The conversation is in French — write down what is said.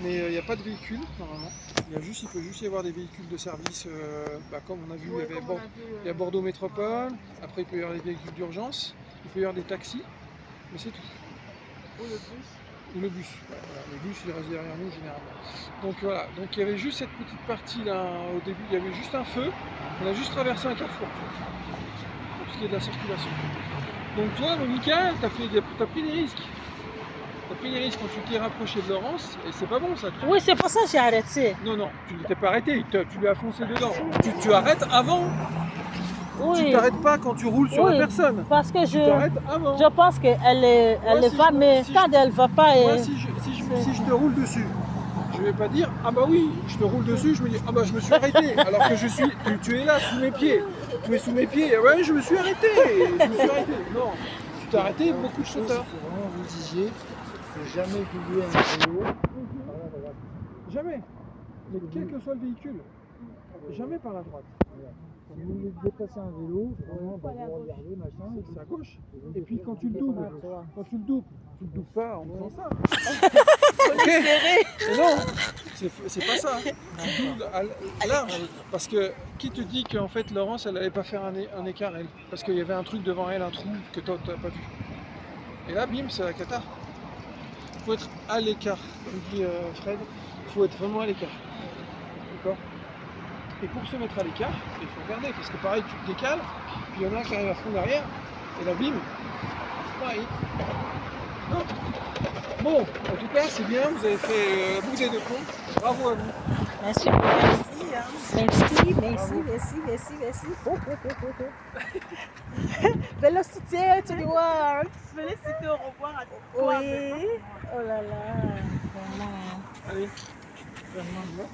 mais il n'y a pas de véhicule normalement. Il peut juste y avoir des véhicules de service, comme on a vu, il y a Bordeaux Métropole, après il peut y avoir des véhicules d'urgence, il peut y avoir des taxis, mais c'est tout. Ou le bus. Ou le bus. Ouais, voilà. Le bus il reste derrière nous généralement. Donc voilà, donc il y avait juste cette petite partie là au début, il y avait juste un feu, on a juste traversé un carrefour en fait, pour ce qui est de la circulation. Donc toi, Monica, t'as pris des risques. T'as pris des risques quand tu t'es rapproché de Laurence, et c'est pas bon ça. Oui, c'est pour ça que j'ai arrêté. Non, tu ne t'es pas arrêté, tu lui as foncé dedans. Tu arrêtes avant. Oui. Tu t'arrêtes pas quand tu roules sur la personne. Parce que tu t'arrêtes avant. Je pense qu'elle va, mais quand elle va pas... Moi, si je te roule dessus, je vais pas dire, ah bah oui, je te roule dessus, je me dis, ah bah je me suis arrêté, alors que tu es là, sous mes pieds. Tu es sous mes pieds, ouais, je me suis arrêté. Non, tu t'es arrêté, beaucoup de sauteurs. Il faut vraiment vous disiez, il ne faut jamais doubler un vélo. Jamais. Mais quel que soit le véhicule, jamais par la droite. Quand vous voulez déplacer un vélo, vraiment, vous regardez, machin. C'est à gauche. Et puis quand tu le doubles, tu le doubles pas en faisant ça. Ok. Non, c'est pas ça. Tu doubles à large. Parce que qui te dit qu'en fait Laurence elle allait pas faire un écart elle, parce qu'il y avait un truc devant elle, un trou que toi t'as pas vu. Et là bim, c'est la cata. Il faut être à l'écart, comme dit Fred, il faut être vraiment à l'écart. D'accord? Et pour se mettre à l'écart, il faut regarder, parce que pareil, tu te décales, puis il y en a un qui arrive à fond derrière, et là, bim, c'est pareil. Non. Bon, en tout cas, c'est bien, vous avez fait la boucle des deux ponts. Bravo à vous. Merci. Merci. Vélocité to the world. Félicité, au revoir à Oui. Oh là là. Vraiment. Allez. Vraiment.